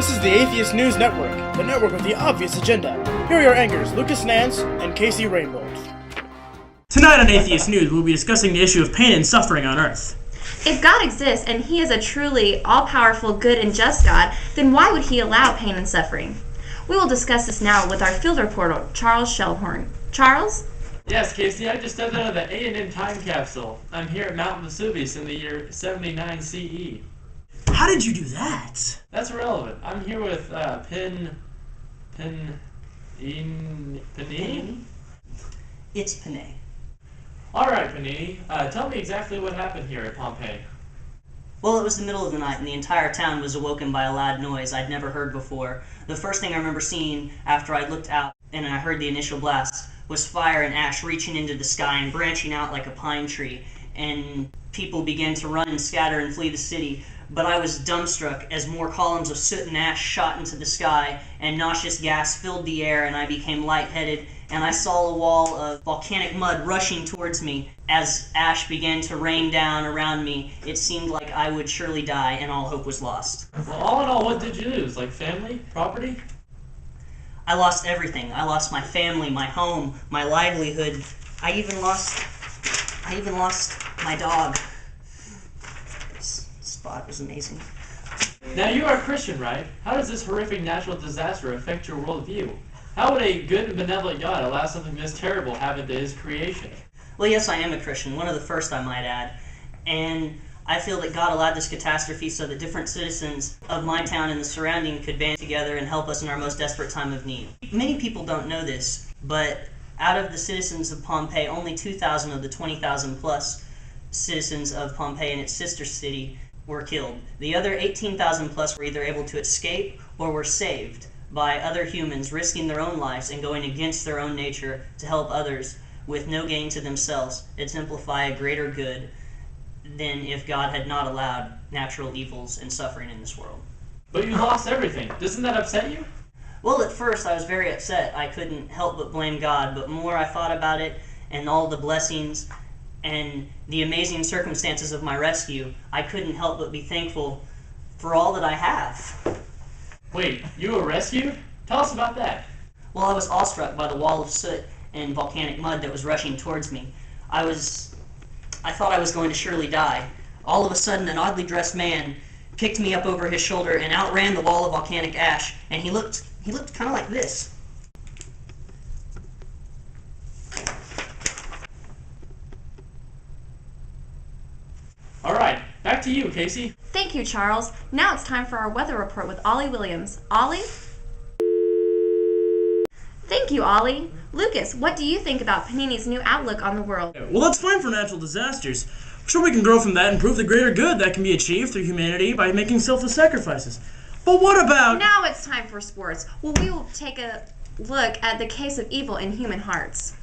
This is the Atheist News Network, the network with the obvious agenda. Here are your anchors, Lucas Nance and Casey Rainbow. Tonight on Atheist News, we'll be discussing the issue of pain and suffering on Earth. If God exists and He is a truly all-powerful, good, and just God, then why would He allow pain and suffering? We will discuss this now with our field reporter, Charles Shellhorn. Charles? Yes, Casey, I just stepped out of the A&M time capsule. I'm here at Mount Vesuvius in the year 79 CE. How did you do that? That's irrelevant. I'm here with Panini? It's Panay. Alright, Panini. Tell me exactly what happened here at Pompeii. Well, it was the middle of the night, and the entire town was awoken by a loud noise I'd never heard before. The first thing I remember seeing after I looked out and I heard the initial blast was fire and ash reaching into the sky and branching out like a pine tree, and people began to run and scatter and flee the city. But I was dumbstruck as more columns of soot and ash shot into the sky, and nauseous gas filled the air, and I became lightheaded, and I saw a wall of volcanic mud rushing towards me. As ash began to rain down around me, it seemed like I would surely die, and all hope was lost. Well, all in all, what did you lose? Like family? Property? I lost everything. I lost my family, my home, my livelihood. I even lost my dog. This spot was amazing. Now, you are a Christian, right? How does this horrific natural disaster affect your worldview? How would a good and benevolent God allow something this terrible happen to His creation? Well, yes, I am a Christian, one of the first, I might add. And I feel that God allowed this catastrophe so that different citizens of my town and the surrounding could band together and help us in our most desperate time of need. Many people don't know this, but out of the citizens of Pompeii, only 2,000 of the 20,000 plus citizens of Pompeii and its sister city were killed. The other 18,000 plus were either able to escape or were saved by other humans risking their own lives and going against their own nature to help others with no gain to themselves, exemplify a greater good than if God had not allowed natural evils and suffering in this world. But you lost everything. Doesn't that upset you? Well, at first I was very upset. I couldn't help but blame God, but more I thought about it and all the blessings and the amazing circumstances of my rescue, I couldn't help but be thankful for all that I have. Wait, you were rescued? Tell us about that. Well, I was awestruck by the wall of soot and volcanic mud that was rushing towards me. I thought I was going to surely die. All of a sudden, an oddly dressed man picked me up over his shoulder and outran the wall of volcanic ash, and he looked kind of like this. Alright, back to you, Casey. Thank you, Charles. Now it's time for our weather report with Ollie Williams. Ollie? Thank you, Ollie. Lucas, what do you think about Panini's new outlook on the world? Well, that's fine for natural disasters. I'm sure we can grow from that and prove the greater good that can be achieved through humanity by making selfless sacrifices. But what about... Now it's time for sports. Well, we will take a look at the case of evil in human hearts.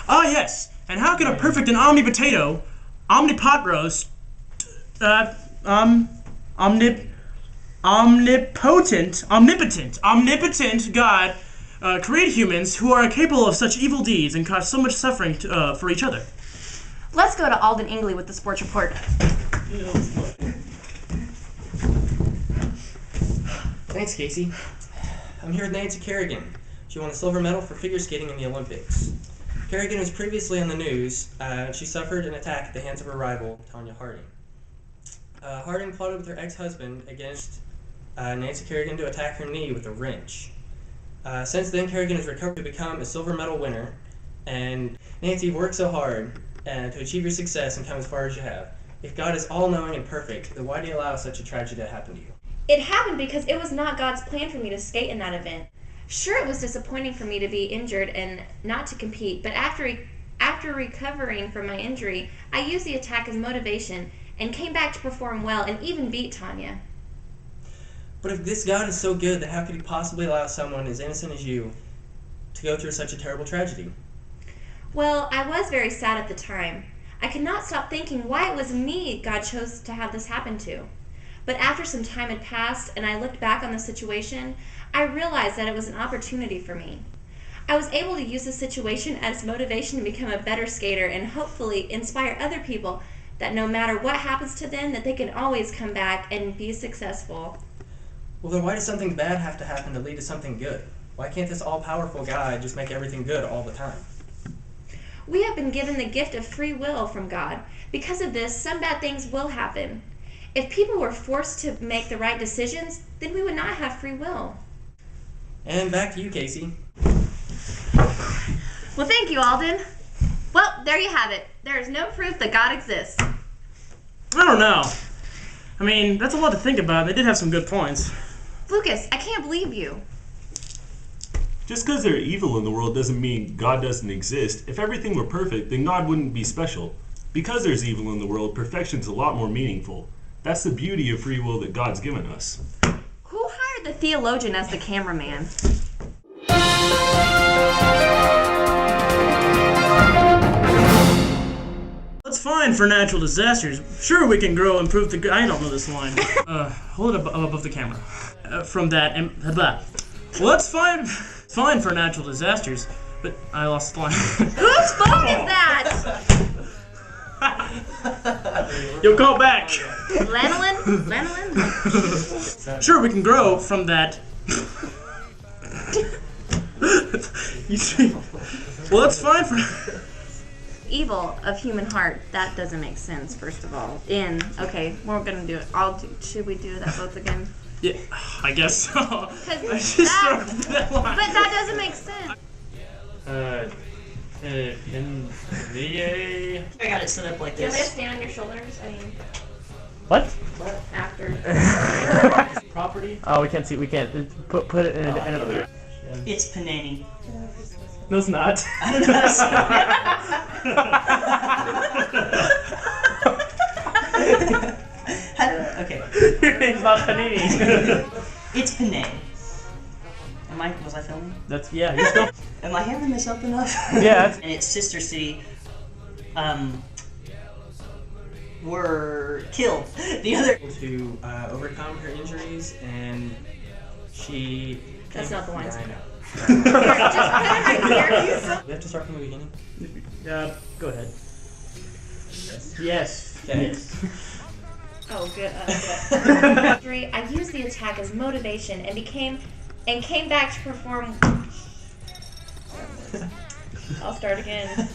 Ah, yes. And how can a perfect and omnipotent God create humans who are capable of such evil deeds and cause so much suffering for each other? Let's go to Alden Ingley with the sports report. Thanks, Casey. I'm here with Nancy Kerrigan. She won a silver medal for figure skating in the Olympics. Kerrigan was previously on the news. She suffered an attack at the hands of her rival, Tonya Harding. Harding plotted with her ex-husband against Nancy Kerrigan to attack her knee with a wrench. Since then, Kerrigan has recovered to become a silver medal winner. And Nancy, you've worked so hard to achieve your success and come as far as you have. If God is all-knowing and perfect, then why do you allow such a tragedy to happen to you? It happened because it was not God's plan for me to skate in that event. Sure, it was disappointing for me to be injured and not to compete, but after recovering from my injury, I used the attack as motivation and came back to perform well and even beat Tonya. But if this God is so good, then how could He possibly allow someone as innocent as you to go through such a terrible tragedy? Well, I was very sad at the time. I could not stop thinking why it was me God chose to have this happen to. But after some time had passed and I looked back on the situation, I realized that it was an opportunity for me. I was able to use the situation as motivation to become a better skater and hopefully inspire other people that no matter what happens to them, that they can always come back and be successful. Well, then why does something bad have to happen to lead to something good? Why can't this all-powerful God just make everything good all the time? We have been given the gift of free will from God. Because of this, some bad things will happen. If people were forced to make the right decisions, then we would not have free will. And back to you, Casey. Well, thank you, Alden. Well, there you have it. There is no proof that God exists. I don't know. I mean, that's a lot to think about. They did have some good points. Lucas, I can't believe you. Just because there are evil in the world doesn't mean God doesn't exist. If everything were perfect, then God wouldn't be special. Because there's evil in the world, perfection's a lot more meaningful. That's the beauty of free will that God's given us. Who hired the theologian as the cameraman? That's fine for natural disasters. Sure, we can grow, improve the... I don't know this line. Hold it above the camera. From that... Well, that's fine. Fine for natural disasters, but I lost the line. Whose phone is that? Yo, call back. Lanolin? Lanolin? Sure, we can grow from that. You see? Well, that's fine for... Evil of human heart. That doesn't make sense, first of all. Okay, we're gonna do it. Should we do that both again? Yeah, I guess so. Because I just started that line. But that doesn't make sense. In the I got it set up like Do you want me to this. stand on your shoulders? I mean, What? after. property. Oh, we can't see. We can't. Put it in another. It's Panani. No, it's not. I don't know how to say it. Okay. Your name's not Panini. It's Panay. Was I filming? Yeah, you're still. Am I having this up enough? Yeah. And its sister city, were killed. The other. To overcome her injuries, and she... That's not the lines. Yeah, I know. Just put it right here. We have to start from the beginning? Go ahead. Yes. Okay. Yes. Oh, good. Good. I used the attack as motivation and came back to perform. I'll start again.